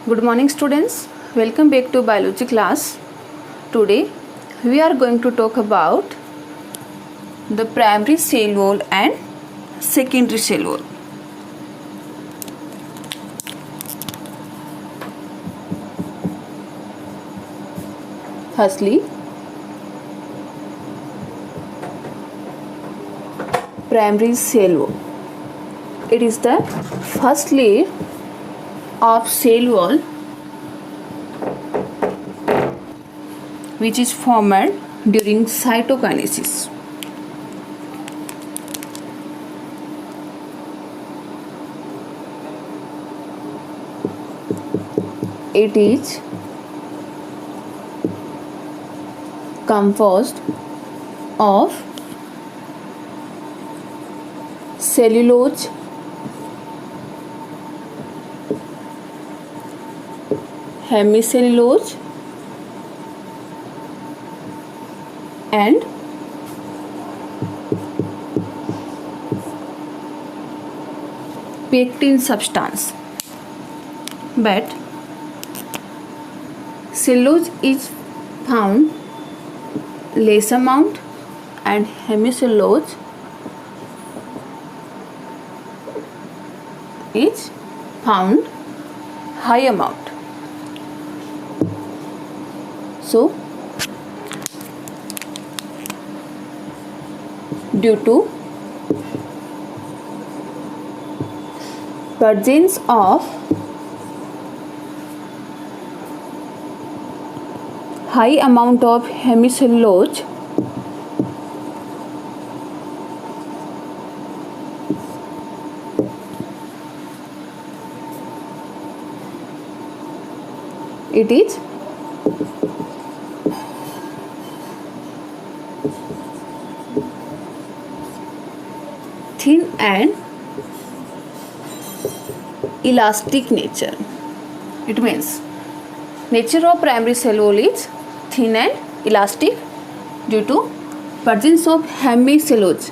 Good morning students, welcome back to biology class. Today we are going to talk about the primary cell wall and secondary cell wall. Firstly, primary cell wall. It is the first layer of cell wall which is formed during cytokinesis. It is composed of cellulose, hemicellulose and pectin substance. But cellulose is found less amount and hemicellulose is found high amount. So due to presence of high amount of hemicellulose, it is thin and elastic nature. It means nature of primary cell wall is thin and elastic due to presence of hemicellulose.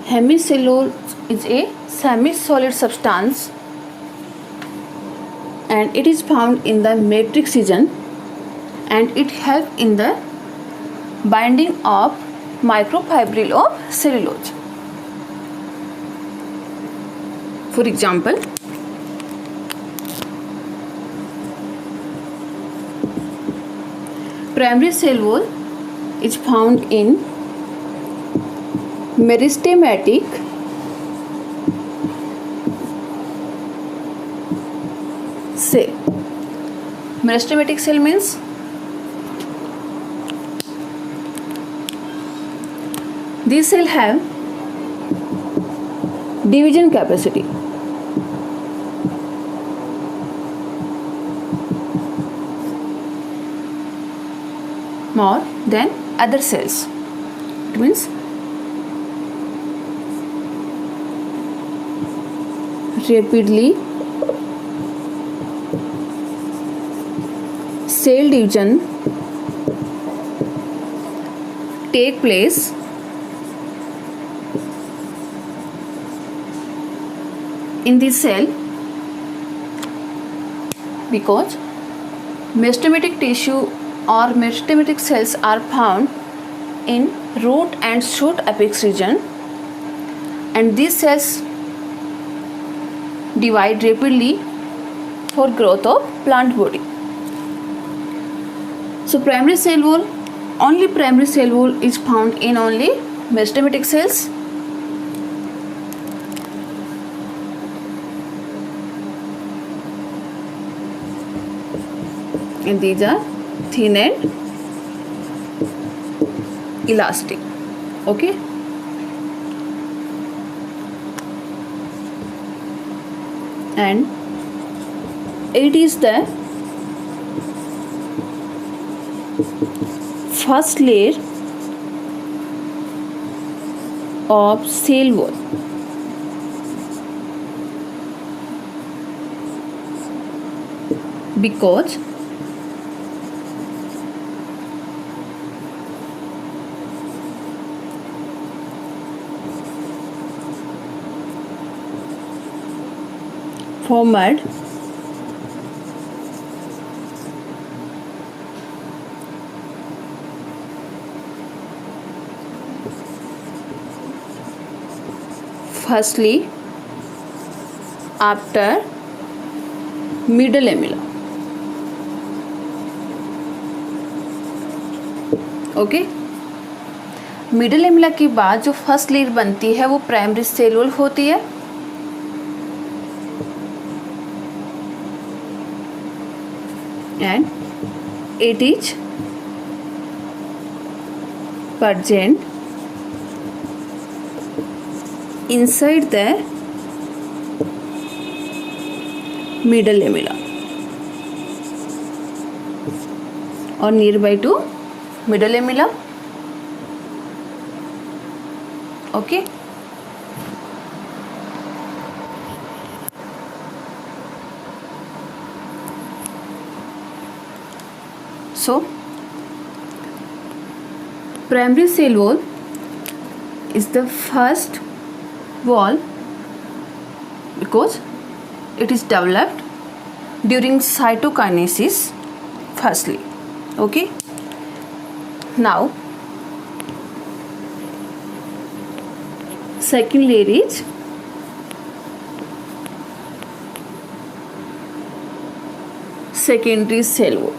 Hemicellulose is a semi-solid substance and it is found in the matrix region and it helps in the binding of microfibril of cellulose. For example, primary cell wall is found in meristematic cell. Meristematic cell means these cells have division capacity. More than other cells. It means rapidly cell division take place in the cell because meristematic tissue or meristematic cells are found in root and shoot apex region and these cells divide rapidly for growth of plant body. So primary cell wall, only primary cell wall is found in only meristematic cells. And these are thin and elastic. Okay. And it is the first layer of cell wall. Because formed firstly after middle lamella. Okay, middle lamella के बाद जो first layer बनती है वो primary सेलुल होती है. And it is present inside the middle lamella or nearby to middle lamella. Okay, so primary cell wall is the first wall because it is developed during cytokinesis firstly. Okay, now second layer is secondary cell wall.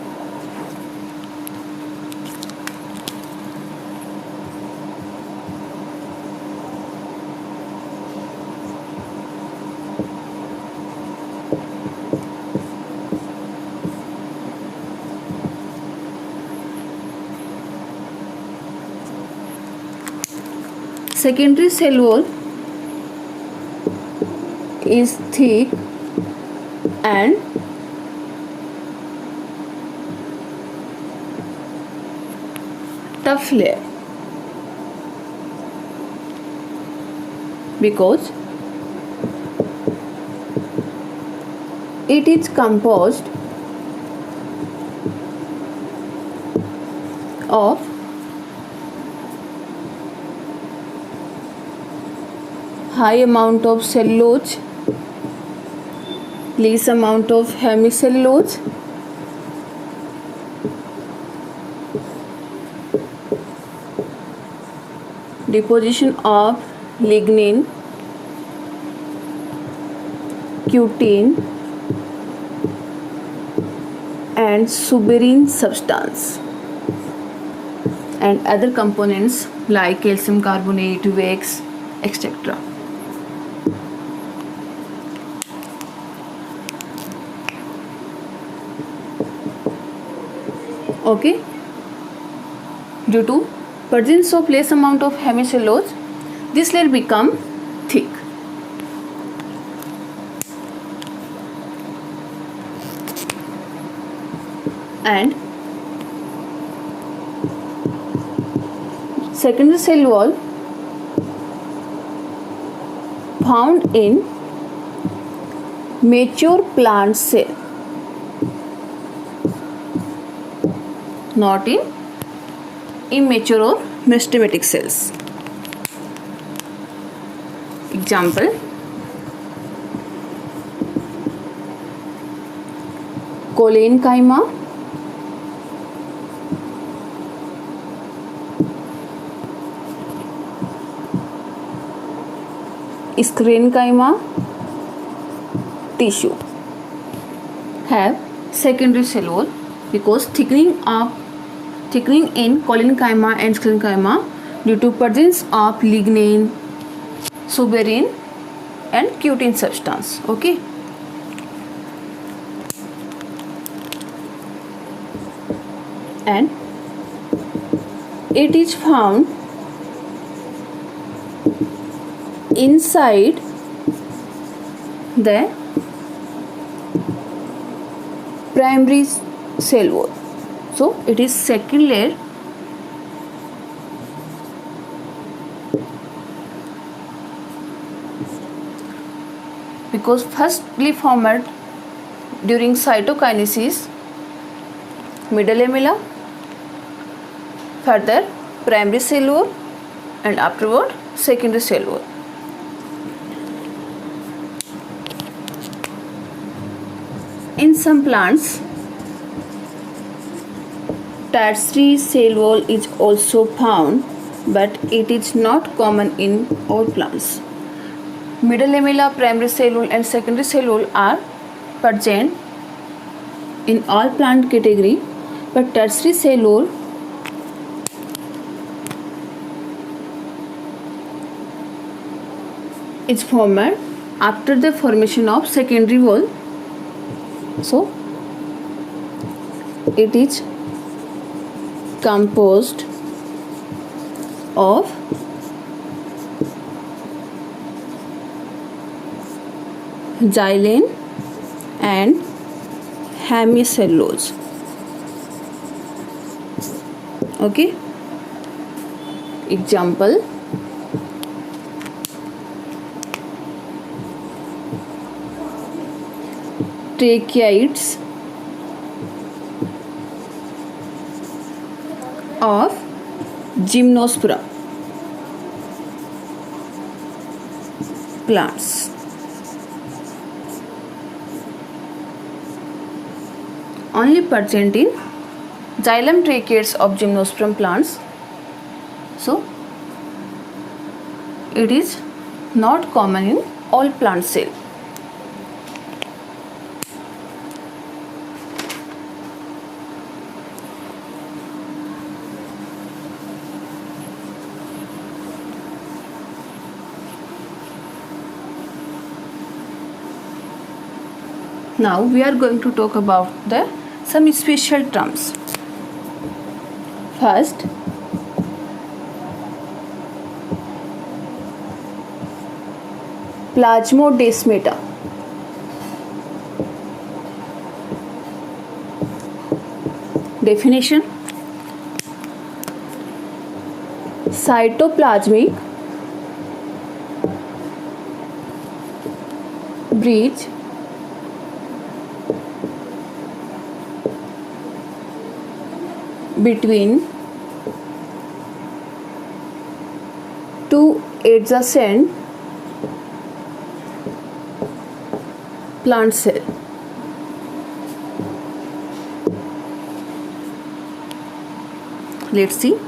Secondary cell wall is thick and tough layer because it is composed of high amount of cellulose, less amount of hemicellulose, deposition of lignin, cutin and suberin substance and other components like calcium carbonate, wax, etc. Okay, due to presence of less amount of hemicellulose, this layer become thick. And secondary cell wall found in mature plant cell, not in immature or meristematic cells. Example, cholenchyma, sclerenchyma tissue have secondary cell wall because thickening in cholenchyma and sclerenchyma due to presence of lignin, suberin and cutin substance. Okay, and it is found inside the primary cell wall. So it is second layer because firstly formed during cytokinesis middle lamella, further primary cell wall and afterward secondary cell wall. In some plants, tertiary cell wall is also found, but it is not common in all plants. Middle lamella, primary cellule and secondary cellule are present in all plant category, but tertiary cellule is formed after the formation of secondary wall. So it is composed of xylem and hemicellulose. Okay, example: tracheids of Gymnosperm plants. Only present in xylem tracheids of Gymnosperm plants. So it is not common in all plant cell. Now we are going to talk about some special terms. First, plasmodesmata. Definition: cytoplasmic bridge between two adjacent plant cell. Let's see.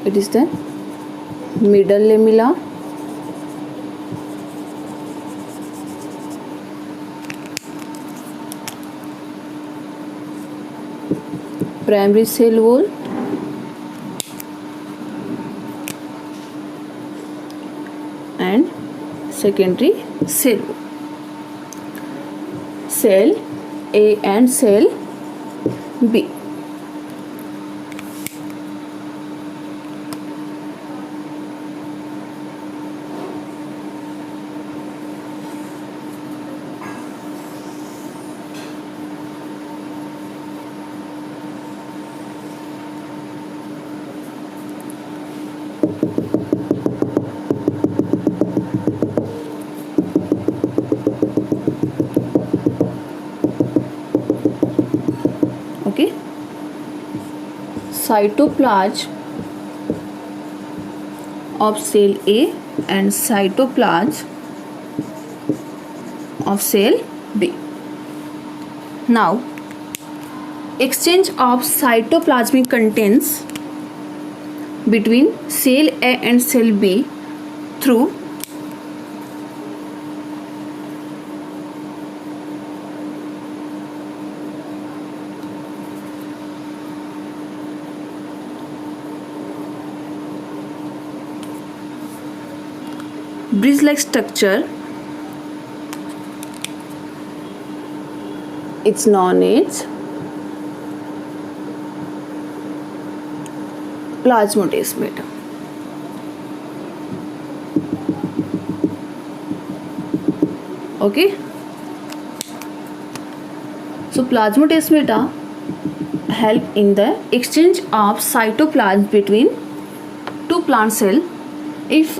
It is the middle lamella, primary cell wall, and secondary cell wall. Cell A and cell B. Okay, cytoplasm of cell A and cytoplasm of cell B. Now, exchange of cytoplasmic contents between cell A and cell B through bridge-like structure. It's known as plasmodesmata. Okay. So plasmodesmata help in the exchange of cytoplasm between two plant cells. If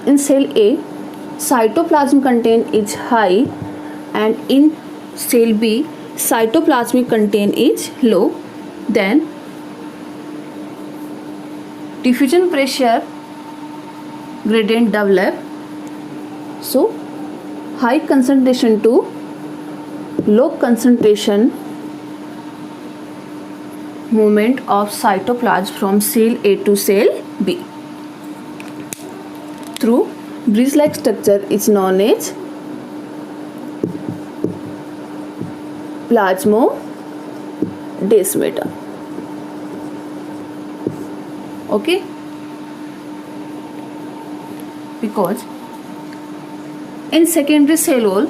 in cell A cytoplasm content is high and in cell B cytoplasmic content is low, then diffusion pressure gradient develop. So high concentration to low concentration movement of cytoplasm from cell A to cell B through bridge-like structure is known as plasmodesmata. Okay, because in secondary cellule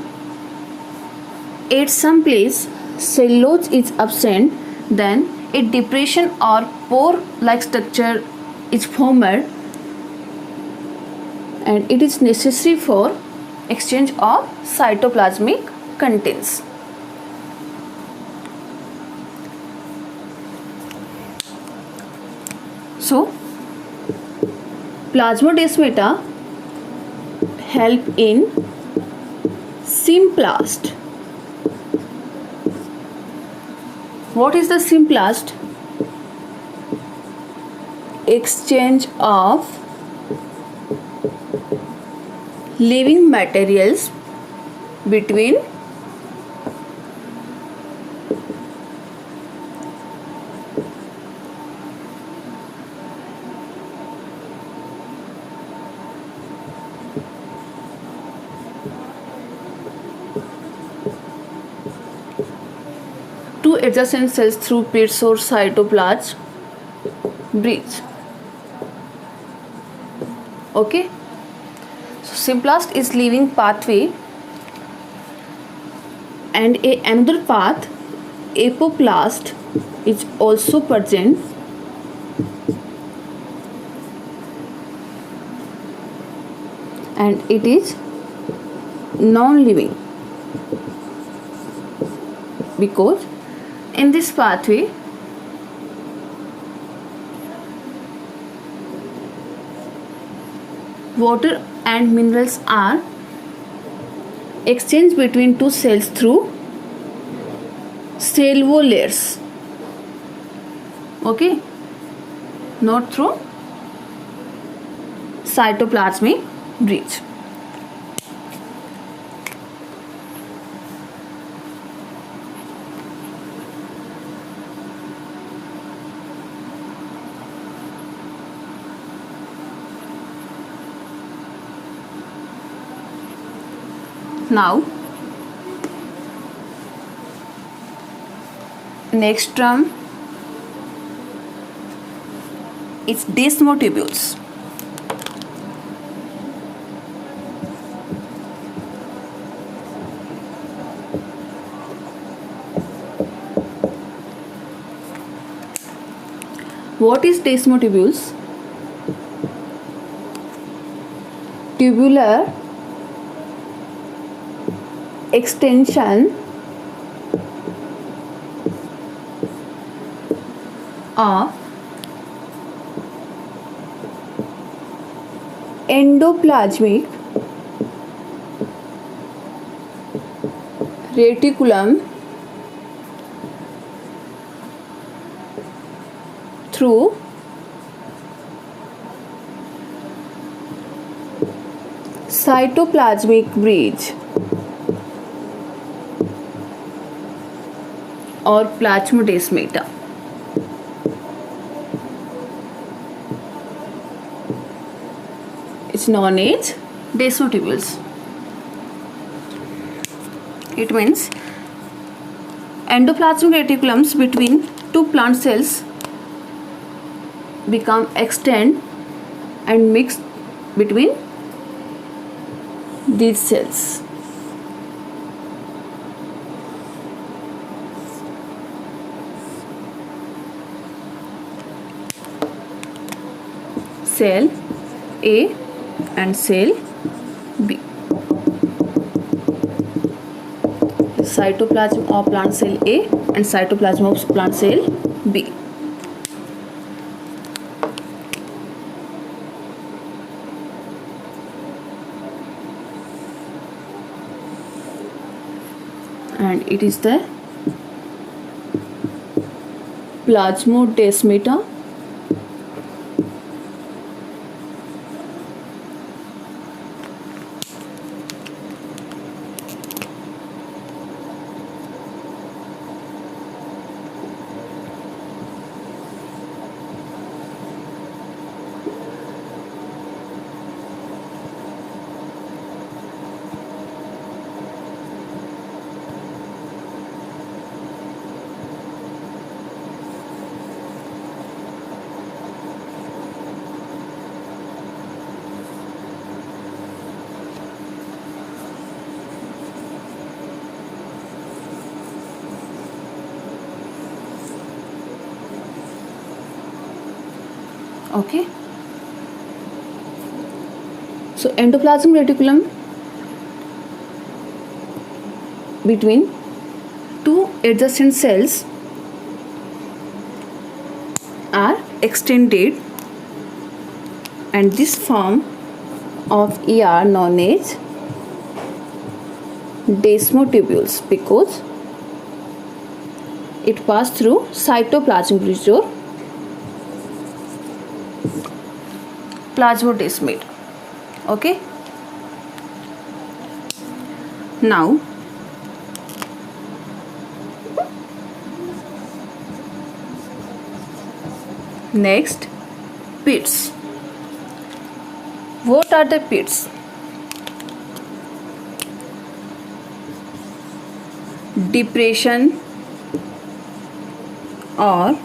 at some place cellulose is absent, then a depression or pore-like structure is formed and it is necessary for exchange of cytoplasmic contents. So plasmodesmata help in symplast. What is the symplast? Exchange of living materials between two adjacent cells through pits or cytoplasm bridge. Okay, so symplast is living pathway and another path apoplast is also present. And it is non-living because in this pathway water and minerals are exchanged between two cells through cell layers. Okay, not through cytoplasmic bridge. Now next term is desmotubules. What is desmotubules? Tubular extension of endoplasmic reticulum through cytoplasmic bridge or plasmodesmata. It's known as desmotubules. It means endoplasmic reticulums between two plant cells become extend and mix between these cells. Cell A and cell B. Cytoplasm of plant cell A and cytoplasm of plant cell B. And it is the plasmodesmata. Okay. So endoplasmic reticulum between two adjacent cells are extended, and this form of ER known as desmotubules because it passed through cytoplasmic bridge or plasmodesmate. Okay. Now next, pits. What are the pits? Depression or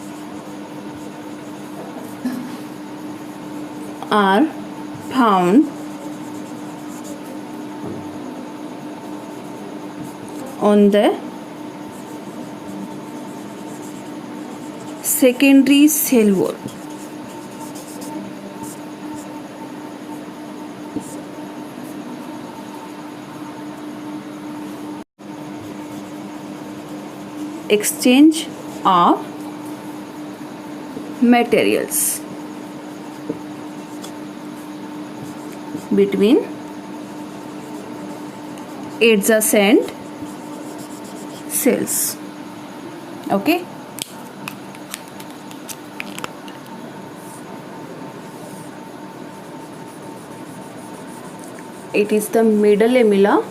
are found on the secondary cell wall. Exchange of materials between adjacent cells. Okay. It is the middle lamella,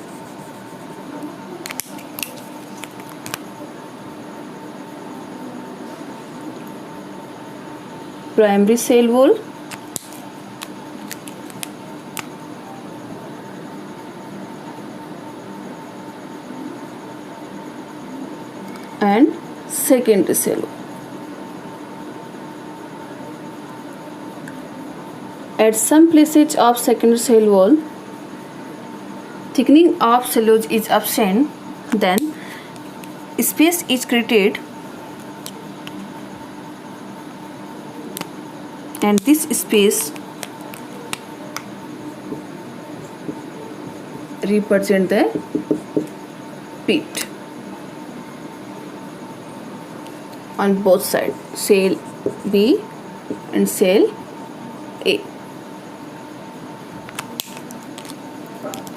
primary cell wall, and secondary cell wall. At some places of secondary cell wall, thickening of cellulose is absent, then space is created, and this space represent the pit on both sides, cell B and cell A.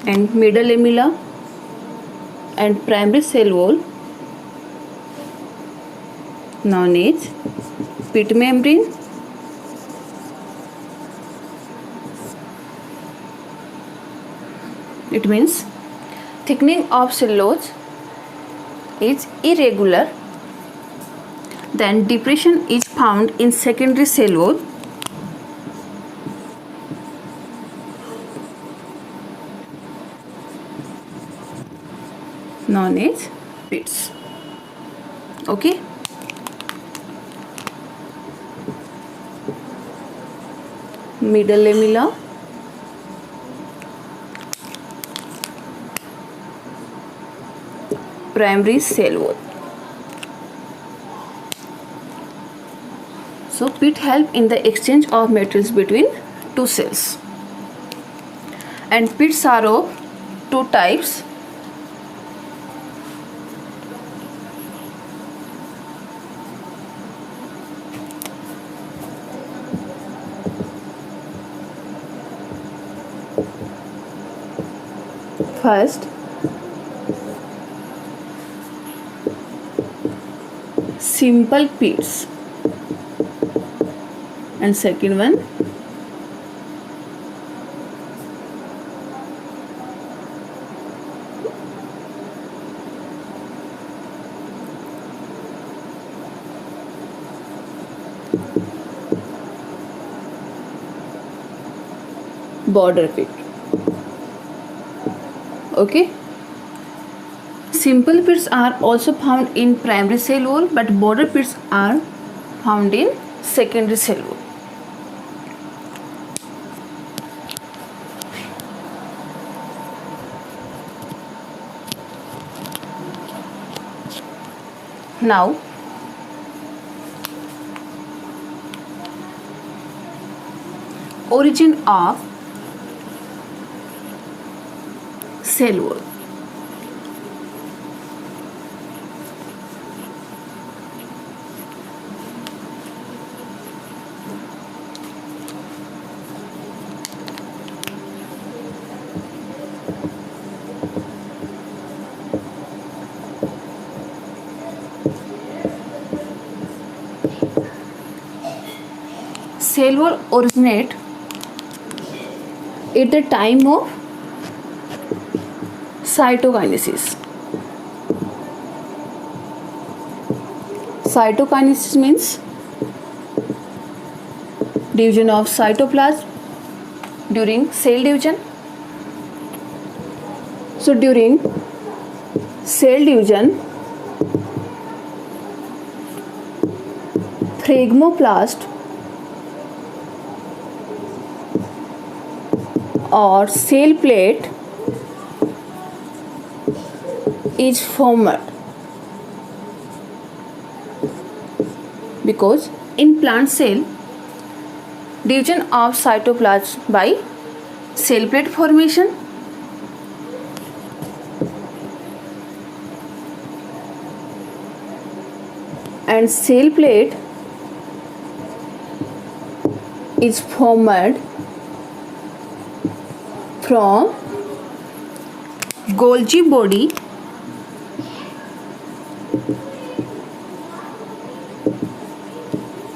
And middle lamella and primary cell wall known as pit membrane. It means thickening of cellulose is irregular, then depression is found in secondary cell wall, known as pits. Okay. Middle lamella primary cell wall. So pit help in the exchange of materials between two cells. And pits are of two types. First, simple pits, and second one, border pit. Okay. Simple pits are also found in primary cell wall, but border pits are found in secondary cell wall. Now, origin of cell wall. Cell wall originate at the time of cytokinesis. Cytokinesis means division of cytoplasm during cell division. So during cell division, phlegmoplast or cell plate is formed, because in plant cell, division of cytoplasm by cell plate formation, and cell plate is formed from Golgi body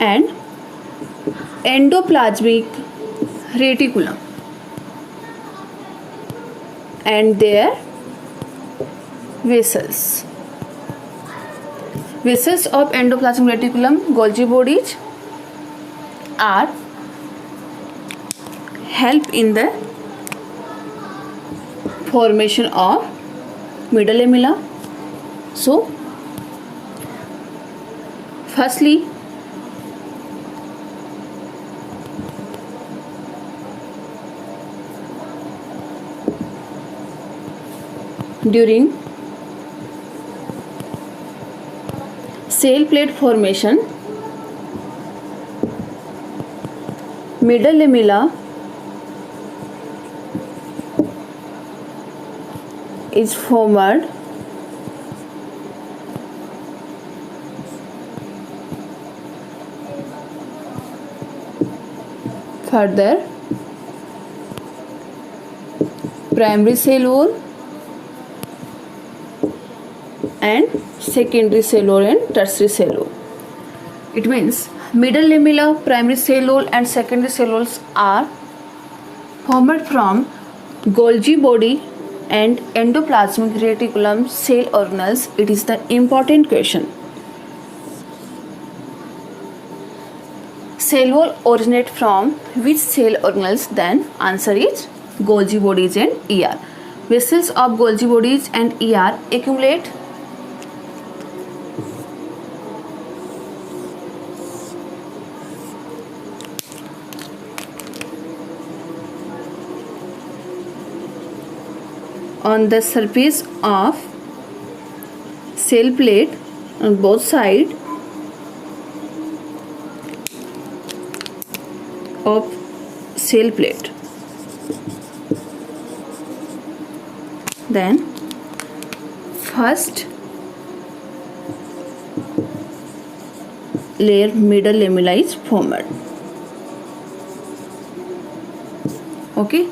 and endoplasmic reticulum and their vessels. Vessels of endoplasmic reticulum, Golgi bodies, are help in the formation of middle lamella. So, firstly, during cell plate formation, middle lamella is formed further primary cell wall and secondary cell wall and tertiary cell wall. It means middle lamella, primary cell wall and secondary cell walls are formed from Golgi body and endoplasmic reticulum cell organelles. It is the important question. Cell wall originate from which cell organelles? Then answer is Golgi bodies and ER. Vessels of Golgi bodies and ER accumulate on the surface of cell plate on both sides of cell plate. Then first layer middle lamella is formed. Okay.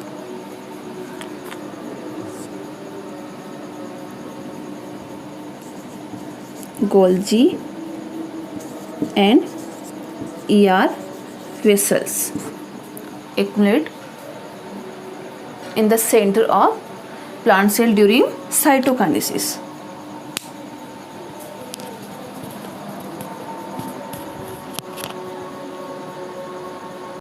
Golgi and ER vessels accumulate in the center of plant cell during cytokinesis.